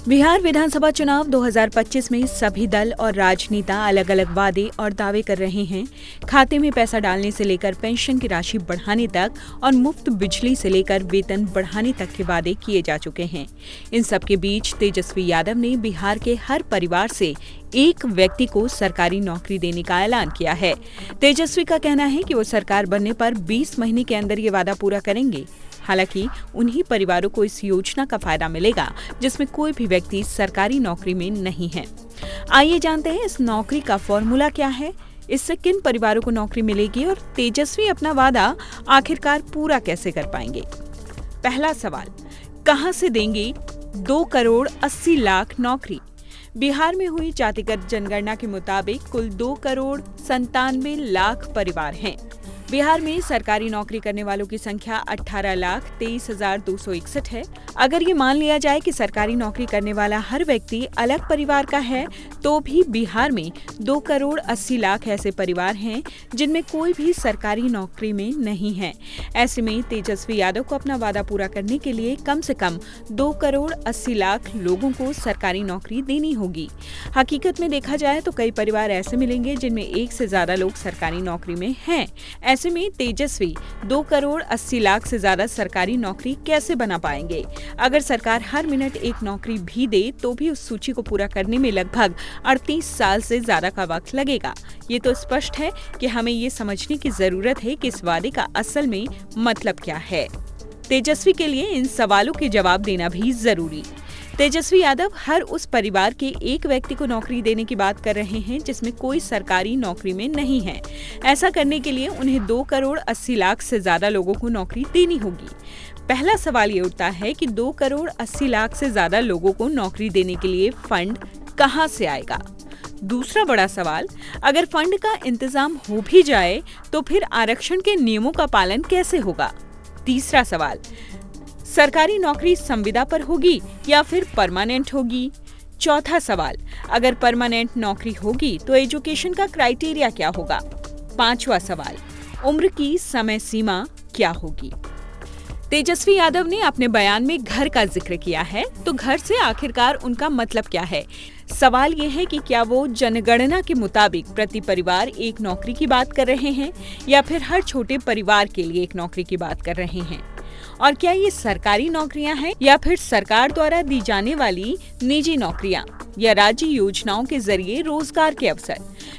बिहार विधानसभा चुनाव 2025 में सभी दल और राजनेता अलग अलग वादे और दावे कर रहे हैं। खाते में पैसा डालने से लेकर पेंशन की राशि बढ़ाने तक और मुफ्त बिजली से लेकर वेतन बढ़ाने तक के वादे किए जा चुके हैं। इन सब के बीच तेजस्वी यादव ने बिहार के हर परिवार से एक व्यक्ति को सरकारी नौकरी देने का ऐलान किया है। तेजस्वी का कहना है कि वो सरकार बनने पर 20 महीने के अंदर ये वादा पूरा करेंगे। हालांकि उन्हीं परिवारों को इस योजना का फायदा मिलेगा जिसमें कोई भी व्यक्ति सरकारी नौकरी में नहीं है। आइए जानते हैं इस नौकरी का फॉर्मूला क्या है, इससे किन परिवारों को नौकरी मिलेगी और तेजस्वी अपना वादा आखिरकार पूरा कैसे कर पाएंगे। पहला सवाल, कहां से देंगे 2,80,00,000 नौकरी? बिहार में हुई जातिगत जनगणना के मुताबिक कुल 2,97,00,000 परिवार हैं। बिहार में सरकारी नौकरी करने वालों की संख्या 18,23,261 है। अगर ये मान लिया जाए कि सरकारी नौकरी करने वाला हर व्यक्ति अलग परिवार का है, तो भी बिहार में 2,80,00,000 ऐसे परिवार हैं जिनमें कोई भी सरकारी नौकरी में नहीं है। ऐसे में तेजस्वी यादव को अपना वादा पूरा करने के लिए कम से कम 2,80,00,000 लोगों को सरकारी नौकरी देनी होगी। हकीकत में देखा जाए तो कई परिवार ऐसे मिलेंगे जिनमें एक से ज्यादा लोग सरकारी नौकरी में हैं। ऐसे में तेजस्वी 2,80,00,000 से ज्यादा सरकारी नौकरी कैसे बना पाएंगे? अगर सरकार हर मिनट एक नौकरी भी दे तो भी उस सूची को पूरा करने में लगभग 38 साल से ज्यादा का वक्त लगेगा। ये तो स्पष्ट है कि हमें ये समझने की जरूरत है कि इस वादे का असल में मतलब क्या है। तेजस्वी के लिए इन सवालों के जवाब देना भी जरूरी। तेजस्वी यादव हर उस परिवार के एक व्यक्ति को नौकरी देने की बात कर रहे हैं जिसमें कोई सरकारी नौकरी में नहीं है। ऐसा करने के लिए उन्हें 2,80,00,000 से ज्यादा लोगों को नौकरी देनी होगी। पहला सवाल ये उठता है कि 2,80,00,000 से ज्यादा लोगों को नौकरी देने के लिए फंड कहां से आएगा? दूसरा बड़ा सवाल, अगर फंड का इंतजाम हो भी जाए तो फिर आरक्षण के नियमों का पालन कैसे होगा? तीसरा सवाल, सरकारी नौकरी संविदा पर होगी या फिर परमानेंट होगी? चौथा सवाल, अगर परमानेंट नौकरी होगी तो एजुकेशन का क्राइटेरिया क्या होगा? पांचवा सवाल, उम्र की समय सीमा क्या होगी? तेजस्वी यादव ने अपने बयान में घर का जिक्र किया है, तो घर से आखिरकार उनका मतलब क्या है? सवाल ये है कि क्या वो जनगणना के मुताबिक प्रति परिवार एक नौकरी की बात कर रहे हैं या फिर हर छोटे परिवार के लिए एक नौकरी की बात कर रहे हैं? और क्या ये सरकारी नौकरियां हैं या फिर सरकार द्वारा दी जाने वाली निजी नौकरियां या राज्य योजनाओं के जरिए रोजगार के अवसर?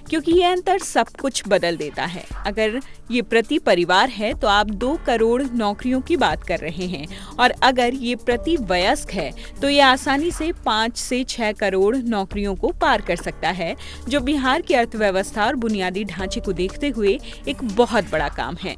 क्योंकि ये अंतर सब कुछ बदल देता है। अगर ये प्रति परिवार है तो आप 2 करोड़ नौकरियों की बात कर रहे हैं और अगर ये प्रति वयस्क है तो ये आसानी से 5 से 6 करोड़ नौकरियों को पार कर सकता है, जो बिहार की अर्थव्यवस्था और बुनियादी ढांचे को देखते हुए एक बहुत बड़ा काम है।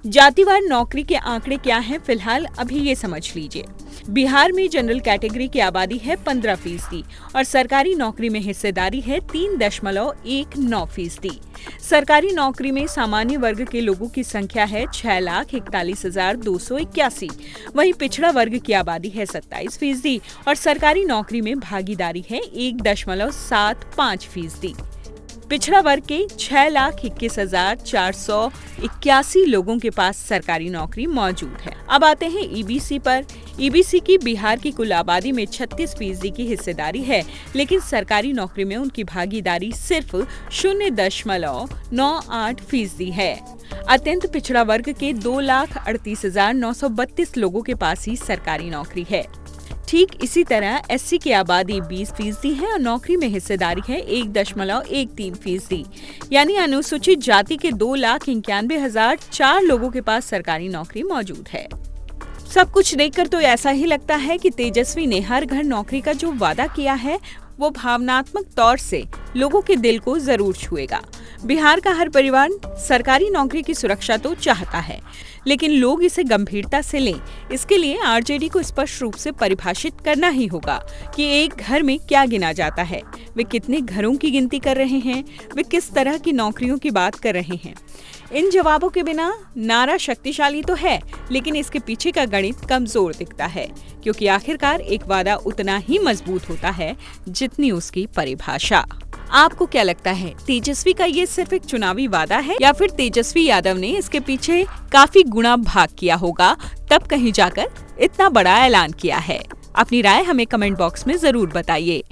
जातिवार नौकरी के आंकड़े क्या हैं? फिलहाल अभी ये समझ लीजिए। बिहार में जनरल कैटेगरी की आबादी है 15% और सरकारी नौकरी में हिस्सेदारी है 3.19%। सरकारी नौकरी में सामान्य वर्ग के लोगों की संख्या है 6,41,281। वहीं पिछड़ा वर्ग की आबादी है 27% और सरकारी नौकरी में भागीदारी है 1.75%। पिछड़ा वर्ग के 6,21,481 लोगों के पास सरकारी नौकरी मौजूद है। अब आते हैं ईबीसी पर। ईबीसी की बिहार की कुल आबादी में 36% की हिस्सेदारी है, लेकिन सरकारी नौकरी में उनकी भागीदारी सिर्फ 0.98% है। अत्यंत पिछड़ा वर्ग के 2,38,932 लोगों के पास ही सरकारी नौकरी है। ठीक इसी तरह एससी की आबादी 20% है और नौकरी में हिस्सेदारी है 1.13%। यानी अनुसूचित जाति के 2,91,004 लोगों के पास सरकारी नौकरी मौजूद है। सब कुछ देखकर तो ऐसा ही लगता है कि तेजस्वी ने हर घर नौकरी का जो वादा किया है वो भावनात्मक तौर से लोगों के दिल को जरूर छुएगा। बिहार का हर परिवार सरकारी नौकरी की सुरक्षा तो चाहता है, लेकिन लोग इसे गंभीरता से लें, इसके लिए आरजेडी को स्पष्ट रूप से परिभाषित करना ही होगा कि एक घर में क्या गिना जाता है, वे कितने घरों की गिनती कर रहे हैं, वे किस तरह की नौकरियों की बात कर रहे हैं। इन जवाबों के बिना नारा शक्तिशाली तो है, लेकिन इसके पीछे का गणित कमजोर दिखता है, क्योंकि आखिरकार एक वादा उतना ही मजबूत होता है जितनी उसकी परिभाषा। आपको क्या लगता है, तेजस्वी का ये सिर्फ एक चुनावी वादा है या फिर तेजस्वी यादव ने इसके पीछे काफी गुणा भाग किया होगा, तब कहीं जाकर इतना बड़ा ऐलान किया है? अपनी राय हमें कमेंट बॉक्स में जरूर बताइए।